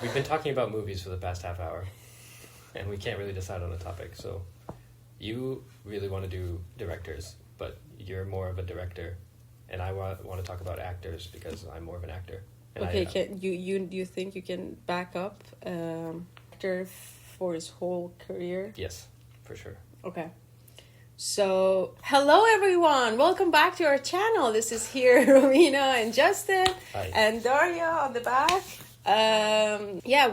We've been talking about movies for the past half hour, and we can't really decide on a topic. So, you really want to do directors, but you're more of a director, and I want to talk about actors because I'm more of an actor. And Okay, you think you can back up actor for his whole career? Yes, for sure. Okay. So, hello everyone! Welcome back to our channel. This is here Romina and Justin. Hi. And Daria on the back.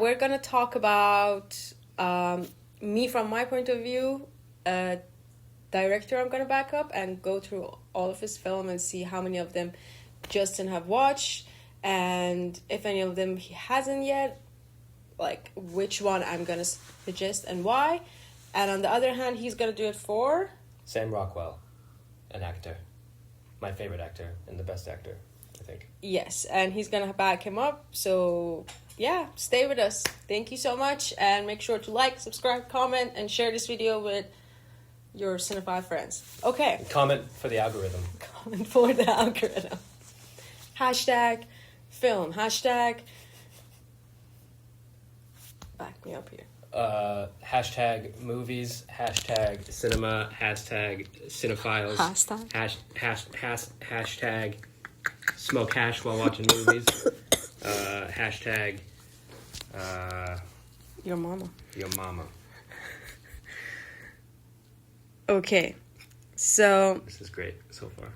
We're gonna talk about me from my point of view, director I'm gonna back up and go through all of his film and see how many of them Justin have watched, and if any of them he hasn't yet, like which one I'm gonna suggest and why. And on the other hand, he's gonna do it for Sam Rockwell, an actor. My favorite actor and the best actor, I think. Yes, and he's gonna back him up. So yeah, stay with us. Thank you so much, and make sure to like, subscribe, comment, and share this video with your cinephile friends. Okay. And comment for the algorithm. Comment for the algorithm. Hashtag film. Hashtag back me up here. Hashtag movies, hashtag cinema, hashtag cinephiles, hashtag smoke hash while watching movies, hashtag your mama. Okay, so this is great so far.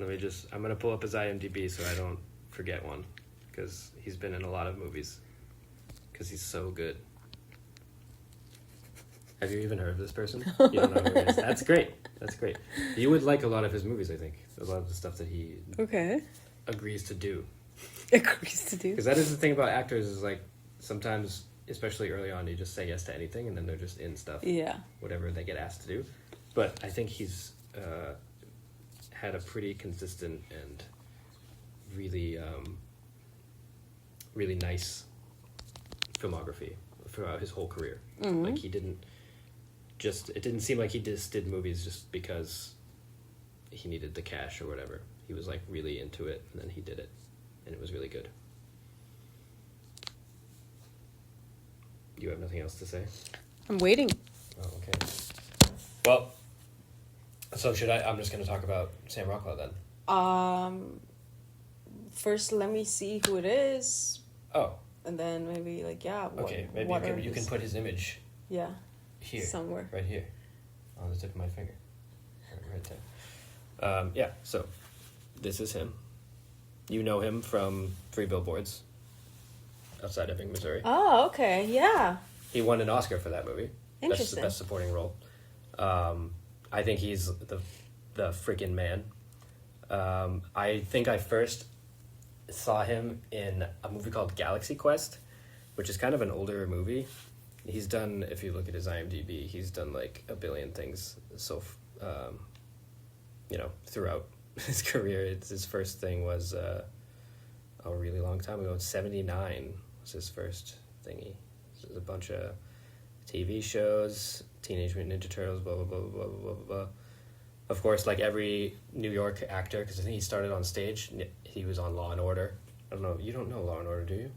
I'm gonna pull up his IMDb so I don't forget one, because he's been in a lot of movies, because he's so good. Have you even heard of this person? You don't know who he is. That's great. You would like a lot of his movies, I think. A lot of the stuff that he agrees to do. Because that is the thing about actors, is like sometimes, especially early on, you just say yes to anything and then they're just in stuff. Yeah. Whatever they get asked to do. But I think he's had a pretty consistent and really really nice filmography throughout his whole career. Mm-hmm. Like it didn't seem like he just did movies just because he needed the cash or whatever. He was like really into it, and then he did it, and it was really good. You have nothing else to say? I'm waiting. Oh, okay. Well, so I'm just going to talk about Sam Rockwell then. First, let me see who it is. Oh. And then maybe maybe you can put his image. Yeah. Here. Somewhere. Right here. On the tip of my finger. Right there. So this is him. You know him from 3 Billboards Outside Ebbing, Missouri. Oh, okay. Yeah. He won an Oscar for that movie. Interesting. That's the best supporting role. I think he's the freaking man. I think I first saw him in a movie called Galaxy Quest, which is kind of an older movie. He's done, if you look at his IMDb, he's done like a billion things. So, throughout his career, his first thing was a really long time ago. 1979 was his first thingy. There's a bunch of TV shows, Teenage Mutant Ninja Turtles, blah, blah, blah, blah, blah, blah, blah. Of course, like every New York actor, because I think he started on stage, he was on Law & Order. I don't know, you don't know Law & Order, do you?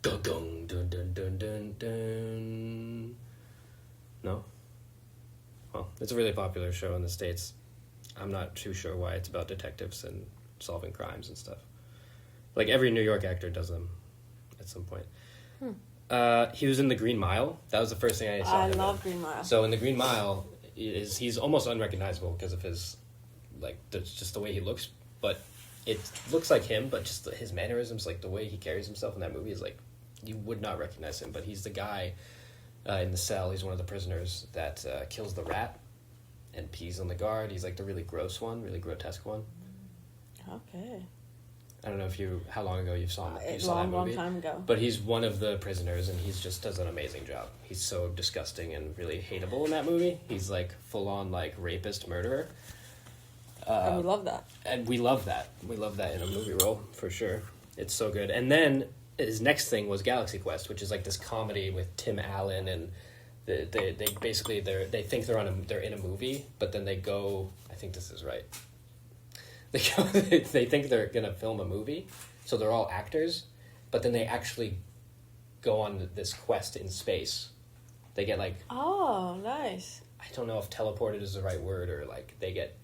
Dun, dun, dun, dun, dun, dun, dun. No? Well, it's a really popular show in the States. I'm not too sure why. It's about detectives and solving crimes and stuff. Like every New York actor does them at some point. He was in The Green Mile. That was the first thing I saw him in. I love Green Mile. So in The Green Mile, he's almost unrecognizable because of his, just the way he looks. But it looks like him, but just his mannerisms, like the way he carries himself in that movie is like, you would not recognize him. But he's the guy in the cell. He's one of the prisoners that kills the rat and pees on the guard. He's like the really gross one, really grotesque one. Okay. I don't know how long ago you saw that movie. Long time ago. But he's one of the prisoners, and he's just does an amazing job. He's so disgusting and really hateable in that movie. He's like full on like rapist murderer. And we love that. And we love that. We love that in a movie role for sure. It's so good. And then his next thing was Galaxy Quest, which is like this comedy with Tim Allen, and they basically they think they're in a movie, but then they go. I think this is right. They think they're gonna film a movie, so they're all actors, but then they actually go on this quest in space. They get like, oh, nice. I don't know if teleported is the right word, or like they get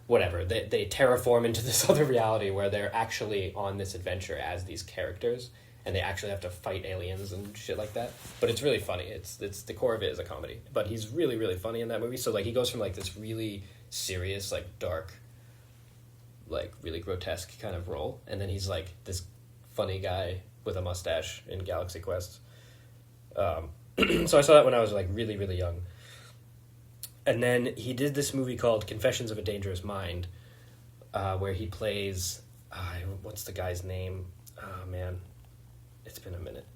whatever. They terraform into this other reality where they're actually on this adventure as these characters, and they actually have to fight aliens and shit like that. But it's really funny. It's the core of it is a comedy, but he's really, really funny in that movie. So like he goes from like this really serious, like dark, like really grotesque kind of role, and then he's like this funny guy with a mustache in Galaxy Quest. So I saw that when I was like really, really young. And then he did this movie called Confessions of a Dangerous Mind, where he plays, what's the guy's name? Oh man, it's been a minute.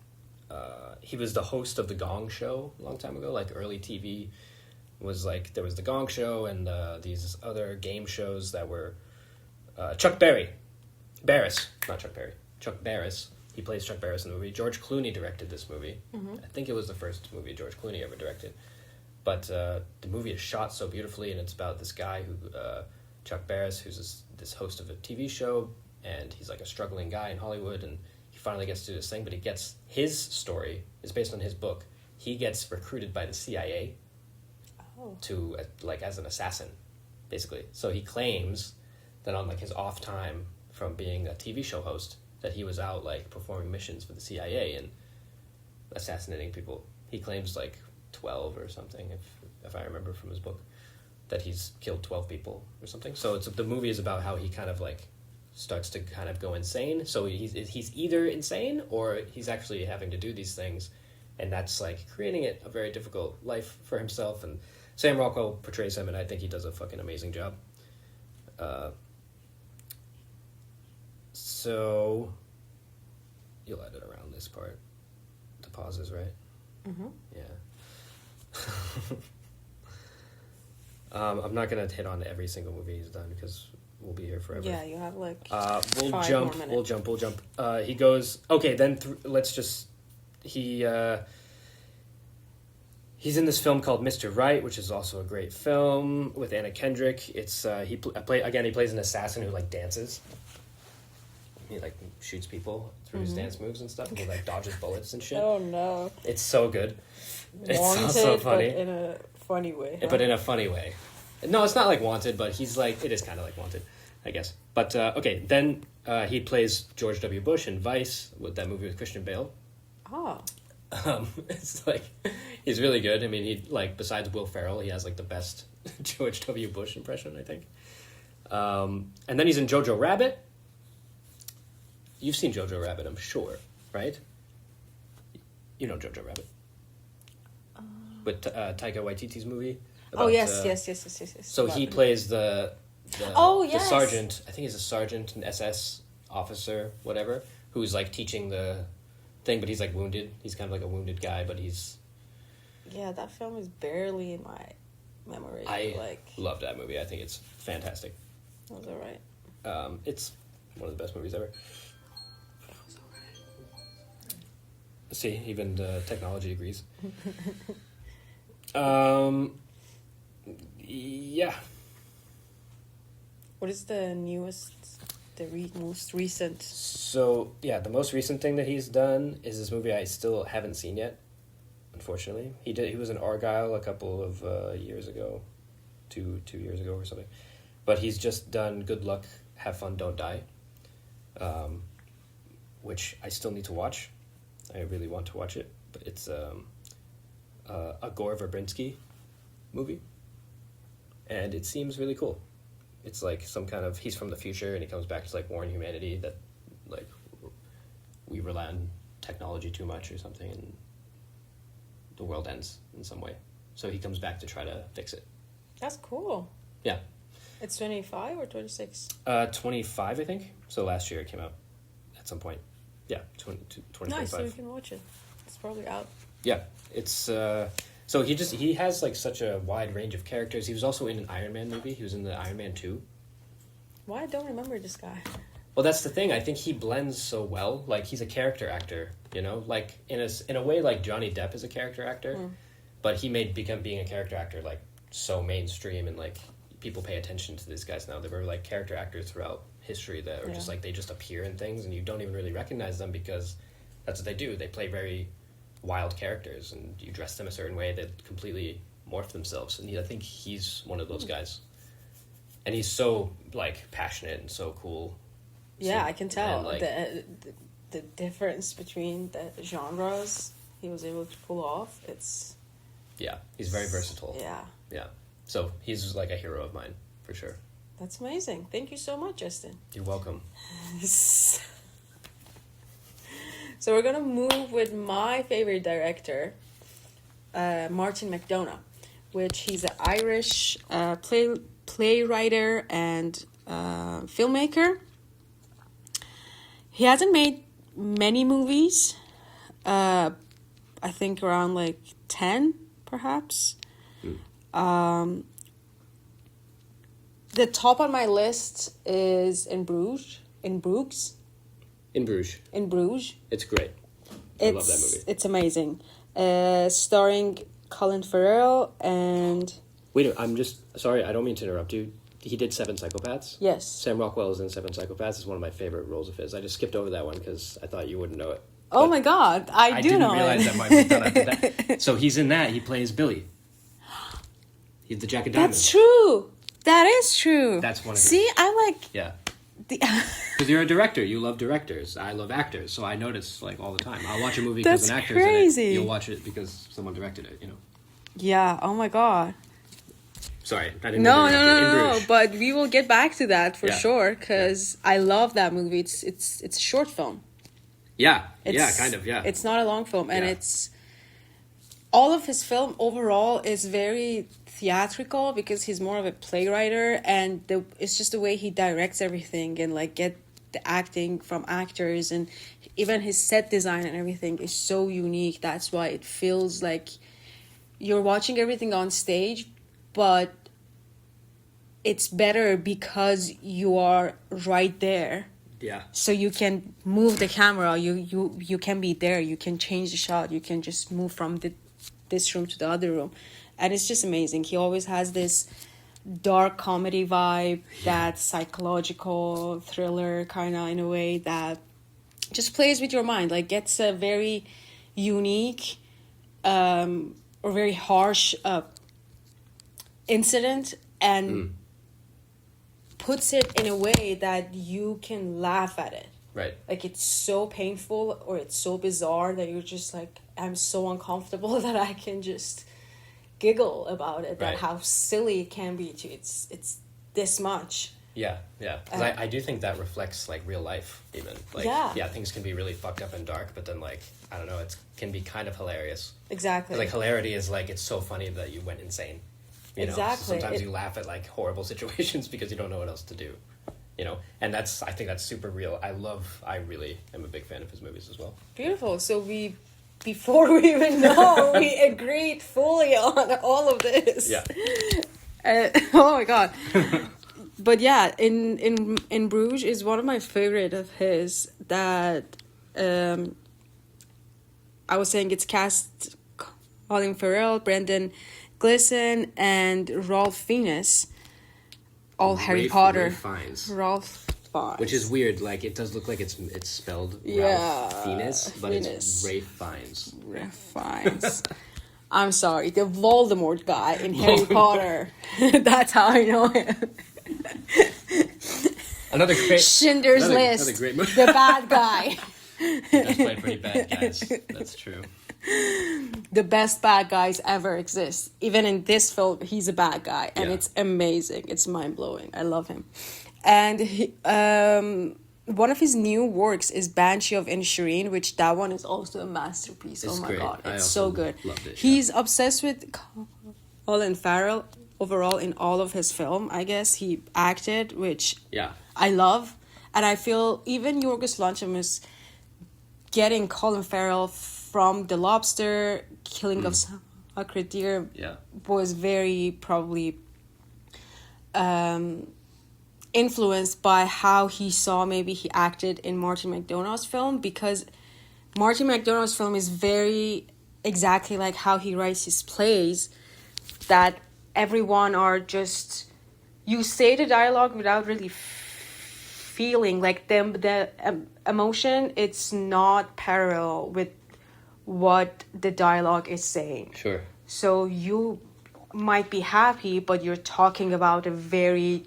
He was the host of The Gong Show a long time ago, like early TV was like, there was The Gong Show and these other game shows that were, Chuck Barris, not Chuck Berry, Chuck Barris. He plays Chuck Barris in the movie. George Clooney directed this movie. Mm-hmm. I think it was the first movie George Clooney ever directed. But the movie is shot so beautifully, and it's about this guy who, Chuck Barris, who's this host of a TV show, and he's like a struggling guy in Hollywood, and he finally gets to do this thing, but his story is based on his book. He gets recruited by the CIA to, like, as an assassin, basically. So he claims that on, like, his off time from being a TV show host, that he was out, like, performing missions for the CIA and assassinating people. He claims, like, 12 or something, if I remember from his book, that he's killed 12 people or something. So the movie is about how he kind of, like, starts to kind of go insane. So he's either insane or he's actually having to do these things, and that's, like, creating it a very difficult life for himself. And Sam Rockwell portrays him, and I think he does a fucking amazing job. So you'll edit around this part, the pauses, right? Mm-hmm. Yeah. I'm not gonna hit on every single movie he's done because we'll be here forever. Yeah, you have like we'll 5 jump. more minutes. We'll jump. He goes. Okay, then let's just. He's in this film called Mr. Right, which is also a great film with Anna Kendrick. It's he plays an assassin who like dances. He like shoots people through his dance moves and stuff, and he like dodges bullets and shit. Oh no! It's so good. It's Wanted, so funny, but in a funny way. Huh? But in a funny way. No, it's not like Wanted, but he's like, it is kind of like Wanted, I guess. But okay, then he plays George W. Bush in Vice with that movie with Christian Bale. Oh. It's like he's really good. I mean, he like besides Will Ferrell, he has like the best George W. Bush impression, I think. And then he's in Jojo Rabbit. You've seen Jojo Rabbit, I'm sure, right? You know Jojo Rabbit. With Taika Waititi's movie. About, yes. So he plays the sergeant. I think he's a sergeant, an SS officer, whatever, who's like teaching the thing, but he's like wounded. He's kind of like a wounded guy, but he's. Yeah, that film is barely in my memory. I love that movie. I think it's fantastic. That was alright. It's one of the best movies ever. See, even the technology agrees. Yeah. What is the newest, most recent? So, yeah, the most recent thing that he's done is this movie I still haven't seen yet, unfortunately. He was in Argyle a couple of years ago, 2 years ago or something. But he's just done Good Luck, Have Fun, Don't Die, which I still need to watch. I really want to watch it, but it's a Gore Verbinski movie, and it seems really cool. It's like some kind of, he's from the future and he comes back to like warn humanity that like we rely on technology too much or something, and the world ends in some way. So he comes back to try to fix it. That's cool. Yeah. It's 25 or 26? 25, I think. So last year it came out at some point. Yeah, 2025. Nice, so you can watch it. It's probably out. Yeah, it's so he has like such a wide range of characters. He was also in an Iron Man movie. He was in the Iron Man 2. Why I don't remember this guy? Well, that's the thing. I think he blends so well. Like he's a character actor, you know, like in a way like Johnny Depp is a character actor, but he made being a character actor like so mainstream, and like people pay attention to these guys now. They were like character actors throughout history that are just like, they just appear in things and you don't even really recognize them because that's what they do. They play very wild characters and you dress them a certain way that completely morph themselves. And I think he's one of those guys. And he's so like passionate and so cool. Yeah, so, I can tell like, the difference between the genres he was able to pull off. Yeah, he's very versatile. Yeah. So he's like a hero of mine, for sure. That's amazing. Thank you so much, Justin. You're welcome. So we're going to move with my favorite director, Martin McDonagh, which he's an Irish playwright and filmmaker. He hasn't made many movies. I think around like 10, perhaps. The top on my list is In Bruges. In Bruges. It's great. I love that movie. It's amazing. Starring Colin Farrell and... Wait, I'm just... Sorry, I don't mean to interrupt you. He did Seven Psychopaths? Yes. Sam Rockwell is in Seven Psychopaths. It's one of my favorite roles of his. I just skipped over that one because I thought you wouldn't know it. Oh my God, I do know it. I didn't realize that Martin McDonagh did that. So he's in that. He plays Billy. He's the Jack of Diamonds. That's true. That is true. That's one of his... See, I'm like... Yeah. Because you're a director. You love directors. I love actors. So I notice like all the time. I'll watch a movie because an actor's crazy. in it. You'll watch it because someone directed it, you know? Yeah, oh my God. Sorry, I didn't No, but we will get back to that for sure because I love that movie. It's a short film. Yeah, kind of. It's not a long film, and it's all of his film overall is very theatrical because he's more of a playwright, and it's just the way he directs everything and like get the acting from actors, and even his set design and everything is so unique. That's why it feels like you're watching everything on stage, but it's better because you are right there. Yeah. So you can move the camera. You can be there. You can change the shot. You can just move from this room to the other room, and it's just amazing. He always has this dark comedy vibe, that psychological thriller kind of in a way that just plays with your mind. Like gets a very unique or very harsh incident and puts it in a way that you can laugh at it. Right. Like it's so painful or it's so bizarre that you're just like, I'm so uncomfortable that I can just giggle about it. That how silly it can be too. It's this much. Yeah. Because I do think that reflects like real life even. Like things can be really fucked up and dark, but then like I don't know, it can be kind of hilarious. Exactly. Like hilarity is like it's so funny that you went insane. You know? So sometimes you laugh at like horrible situations because you don't know what else to do. You know, and I think that's super real. I really am a big fan of his movies as well. Beautiful. So before we even know, we agreed fully on all of this. Yeah. Oh my God. But yeah, in Bruges is one of my favorite of his that I was saying it's cast Colin Farrell, Brendan Gleeson, and Ralph Fiennes. All Harry Potter. Ralph Fiennes. Which is weird. Like it does look like it's spelled Ralph Fiennes, but it's Ralph Fiennes. Ralph Fiennes. I'm sorry, the Voldemort guy in Harry Potter. That's how I know him. Another great Schindler's List. Another great movie. The bad guy. He does play pretty bad guys. That's true. The best bad guys ever exist. Even in this film, he's a bad guy, and it's amazing. It's mind blowing. I love him. And one of his new works is Banshees of Inisherin, which that one is also a masterpiece. It's my great. God, it's so good. Loved it, He's obsessed with Colin Farrell overall in all of his film. I guess he acted, which I love, and I feel even Yorgos Lanthimos getting Colin Farrell from The Lobster, Killing of Sacred Deer was very probably influenced by how he saw maybe he acted in Martin McDonagh's film, because Martin McDonagh's film is very exactly like how he writes his plays, that everyone are just you say the dialogue without really feeling like the emotion. It's not parallel with what the dialogue is saying. Sure. So you might be happy, but you're talking about a very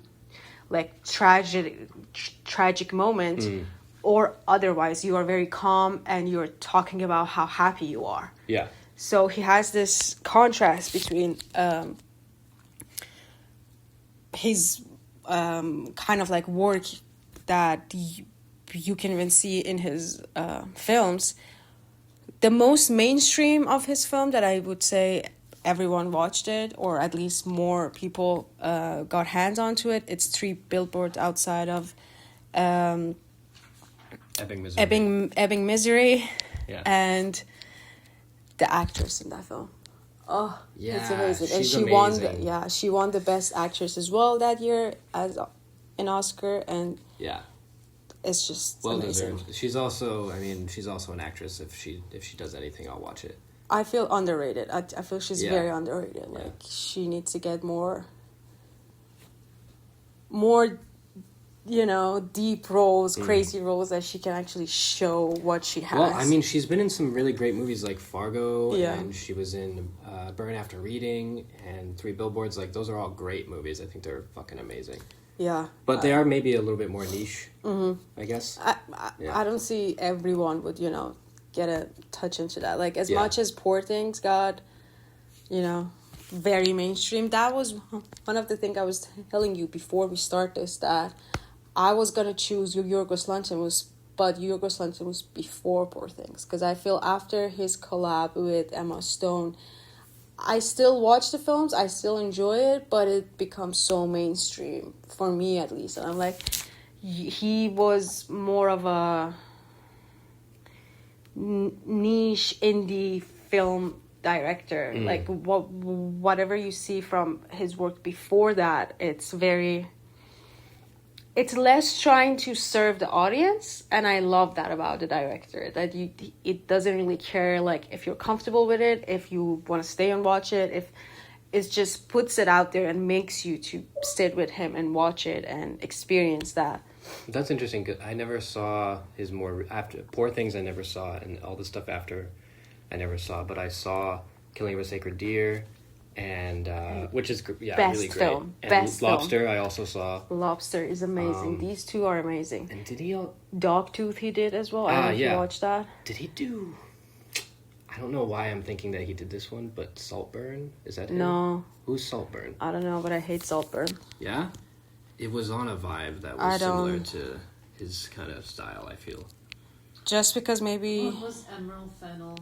like tragic moment, or otherwise you are very calm and you're talking about how happy you are. Yeah. So he has this contrast between his kind of like work that you can even see in his films. The most mainstream of his film that I would say everyone watched it, or at least more people got hands onto it. It's 3 Billboards Outside of Ebbing, Missouri. Ebbing, Missouri. Yeah. And the actress in that film. Oh, yeah, it's amazing. And she's she amazing. she won the best actress as well that year as an Oscar, and yeah, it's just well amazing. deserved. She's also an actress. If she does anything, I'll watch it. I feel underrated. I feel she's very underrated. Yeah. Like, she needs to get more, deep roles, crazy roles that she can actually show what she has. Well, I mean, she's been in some really great movies like Fargo, Yeah. and she was in Burn After Reading and 3 Billboards. Like, those are all great movies. I think they're fucking amazing. Yeah. But they are maybe a little bit more niche, I guess. I don't see everyone would, get a touch into that. Like, as much as Poor Things got, very mainstream, that was one of the things I was telling you before we start this, that I was going to choose Yorgos Lanthimos, but Yorgos Lanthimos before Poor Things. Because I feel after his collab with Emma Stone, I still watch the films, I still enjoy it, but it becomes so mainstream, for me at least. And I'm like, he was more of a niche indie film director. Like, whatever you see from his work before that, it's less trying to serve the audience, and I love that about the director, that it doesn't really care like if you're comfortable with it, if you want to stay and watch it, if it just puts it out there and makes you to sit with him and watch it and experience that. That's interesting, because I never saw his after Poor Things. I never saw, and all the stuff after I never saw, but I saw Killing of a Sacred Deer, and which is really great. Film. And Best Lobster film. I also saw. Lobster is amazing. These two are amazing. And did he? Dogtooth he did as well. I don't know if you watched that. Did he do? I don't know why I'm thinking that he did this one, but Saltburn, is that him? No. Who's Saltburn? I don't know, but I hate Saltburn. Yeah? It was on a vibe that was similar to his kind of style, I feel. Just because maybe... What was Emerald Fennell?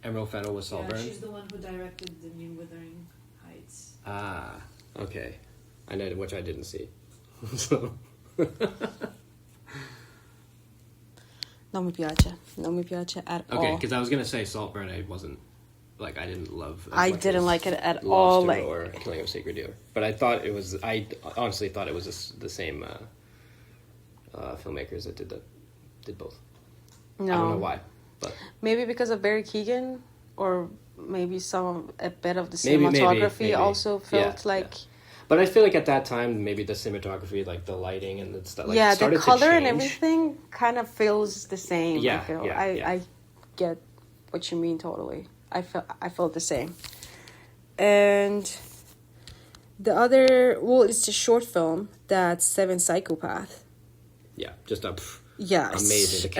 Emerald Fennell was Saltburn? Yeah, she's the one who directed The New Wuthering Heights. Ah, okay. I know, which I didn't see. So... Non mi piace at all. Okay, because I was going to say Saltburn, I didn't love. I didn't like it at all. Lobster or Killing of a Sacred Deer. But I honestly thought it was the same filmmakers that did both. No. I don't know why, but maybe because of Barry Keoghan, or maybe a bit of the cinematography maybe. Also felt like. Yeah. But I feel like at that time, maybe the cinematography, like the lighting and the stuff, started the color to and everything kind of feels the same. Yeah, I feel. yeah. I get what you mean totally. I felt the same. And the other, it's a short film that's 7 Psychopaths. Yeah, just amazing.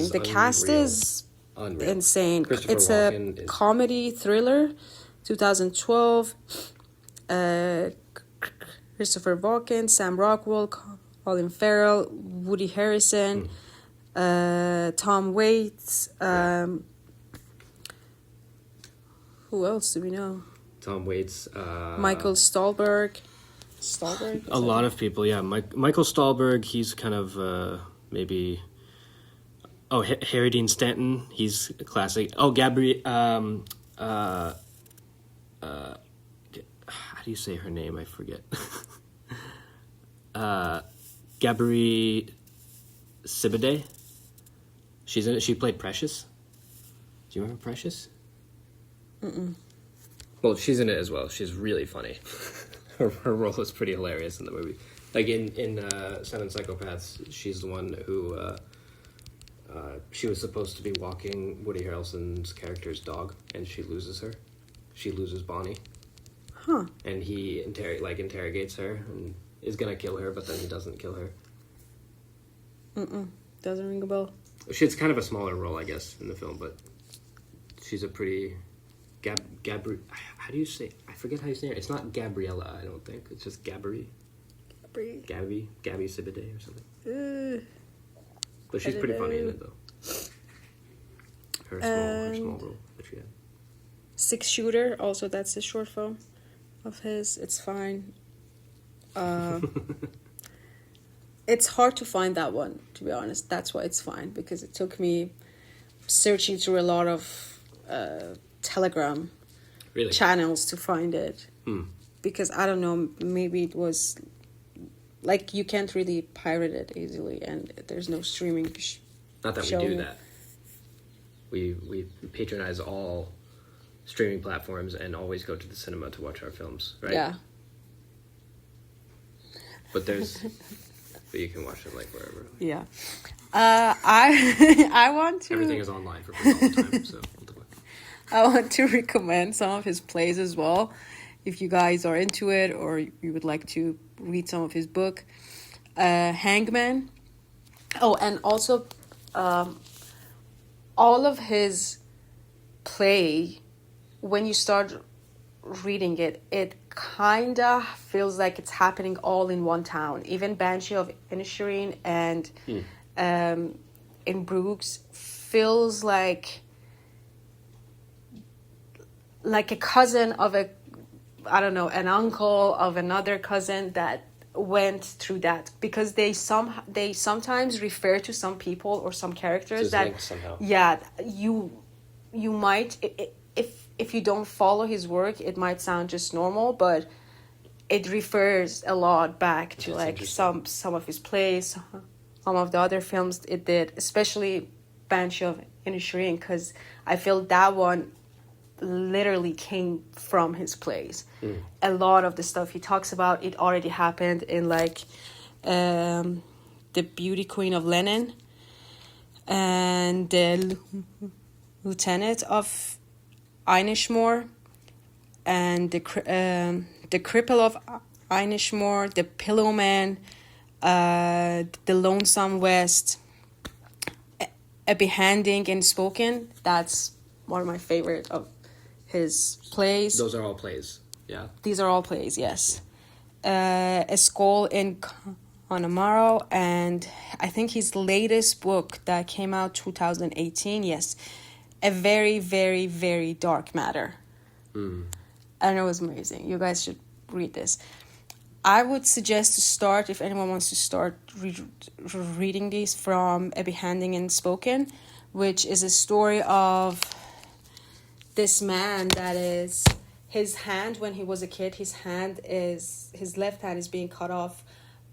The cast is unreal. Insane. It's a comedy thriller, 2012. Christopher Walken, Sam Rockwell, Colin Farrell, Woody Harrelson, Tom Waits. Who else do we know? Tom Waits. Michael Stahlberg. A lot of people, yeah. Michael Stahlberg, he's kind of maybe... Oh, Harry Dean Stanton, he's a classic. Oh, Gabrielle... how do you say her name? I forget. Gabrielle Sibiday. She's in it. She played Precious. Do you remember Precious? Mm-mm. Well, she's in it as well. She's really funny. her role is pretty hilarious in the movie. Like in Seven Psychopaths, she's the one who she was supposed to be walking Woody Harrelson's character's dog, and she loses her. She loses Bonnie. Huh. And he interrogates her and is gonna kill her, but then he doesn't kill her. Doesn't ring a bell. She's kind of a smaller role, I guess, in the film, but she's a pretty how do you say? I forget how you say it. It's not Gabriella, I don't think. It's just Gabby Sibiday or something. But she's pretty funny in it, though. Her small role that she had. 6 Shooter, also that's a short film of his. It's fine. It's hard to find that one, to be honest. That's why it's fine, because it took me searching through a lot of Telegram channels to find it. Because I don't know, maybe it was like you can't really pirate it easily, and there's no streaming. Not that we do that. We patronize all streaming platforms and always go to the cinema to watch our films, right? Yeah. But you can watch it like wherever. Yeah. I want to. Everything is online for free all the time, so. I want to recommend some of his plays as well, if you guys are into it or you would like to read some of his book. Hangman. Oh, and also all of his play, when you start reading it, it kind of feels like it's happening all in one town. Even Banshees of Inisherin and In Bruges feels like a cousin of an uncle of another cousin that went through that, because they sometimes refer to some people or some characters that somehow. Yeah, you might, if you don't follow his work, it might sound just normal, but it refers a lot back to like some of his plays, some of the other films it did, especially Banshees of Inisherin, because I feel that one literally came from his plays. A lot of the stuff he talks about, it already happened in like The Beauty Queen of Lenin and the Lieutenant of Inishmore and the Cripple of Inishmore, the Pillowman, the Lonesome West, a Behanding and Spoken. That's one of my favorite of his plays. Those are all plays, yeah? These are all plays, yes. A Skull in Connemara, and I think his latest book that came out 2018, yes. A Very, Very, Very Dark Matter. And it was amazing. You guys should read this. I would suggest to start, if anyone wants to start reading these, from A Behanding and Spoken, which is a story of this man that is, his hand, when he was a kid, his left hand is being cut off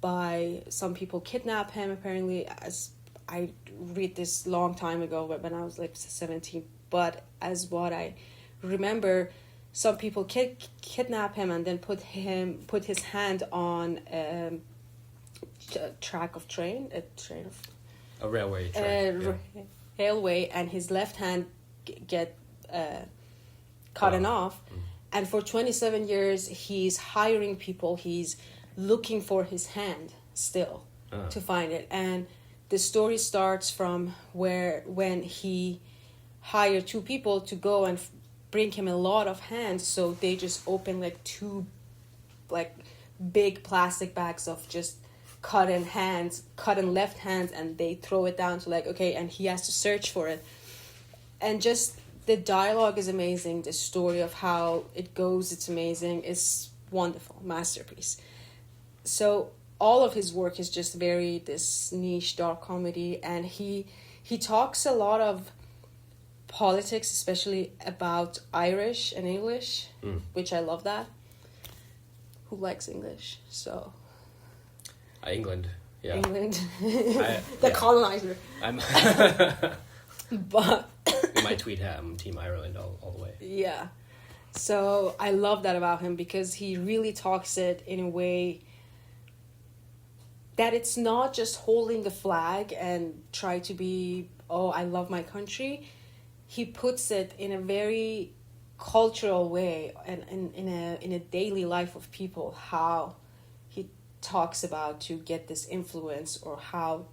by some people kidnap him, apparently. As I read this long time ago, when I was like 17, but as what I remember, some people kidnap him and then put his hand on a railway train. Railway, and his left hand get cut off. And for 27 years, he's hiring people. He's looking for his hand still to find it. And the story starts from when he hired 2 people to go and bring him a lot of hands. So they just open like 2 like big plastic bags of just cut in left hands, and they throw it down to like, okay, and he has to search for it. And just the dialogue is amazing. The story of how it goes, it's amazing. It's wonderful. Masterpiece. So all of his work is just very this niche dark comedy, and he talks a lot of politics, especially about Irish and English, which I love that. Who likes English? So England, yeah. England. Colonizer. But in my tweet, I'm Team Ireland all the way. Yeah. So I love that about him because he really talks it in a way that it's not just holding the flag and try to be, oh, I love my country. He puts it in a very cultural way and in a daily life of people, how he talks about to get this influence or how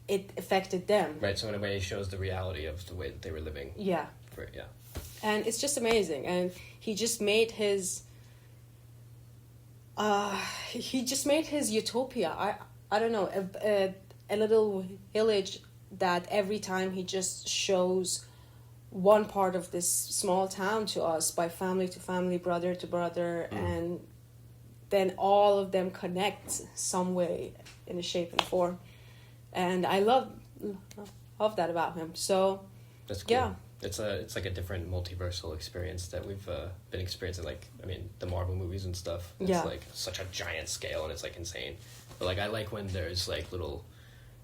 it affected them. Right, so in a way he shows the reality of the way that they were living. Yeah. Yeah. And it's just amazing. And he just made his utopia. I don't know, a little village that every time he just shows one part of this small town to us, by family to family, brother to brother, and then all of them connect some way in a shape and form. And I love that about him. So that's cool. Yeah. It's like a different multiversal experience that we've been experiencing. Like, I mean, the Marvel movies and stuff. It's like such a giant scale and it's like insane. But like, I like when there's like little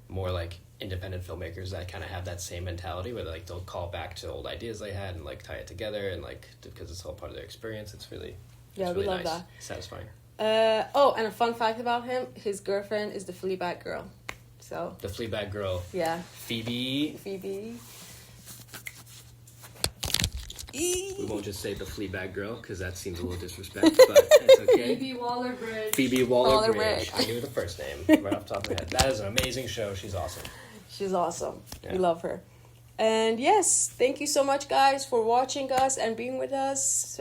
more like independent filmmakers that kind of have that same mentality where like they'll call back to old ideas they had and like tie it together and like because it's all part of their experience. It's really we really love nice. that. Satisfying. And a fun fact about him: his girlfriend is the Fleabag girl. So the Fleabag girl. Yeah. Phoebe. We won't just say the Fleabag girl because that seems a little disrespect, but it's okay. Phoebe Waller-Bridge. Phoebe Waller-Bridge. Waller-Bridge. I knew the first name right off the top of my head. That is an amazing show. She's awesome. She's awesome. Yeah. We love her. And yes, thank you so much, guys, for watching us and being with us.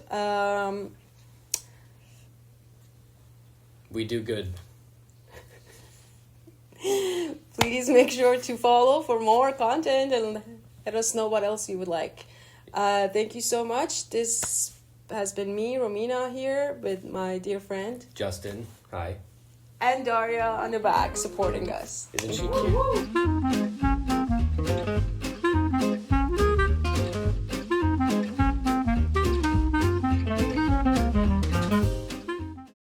We do good. Please make sure to follow for more content and let us know what else you would like. Thank you so much. This has been me, Romina, here with my dear friend Justin. Hi. and Daria on the back supporting us. Isn't she cute?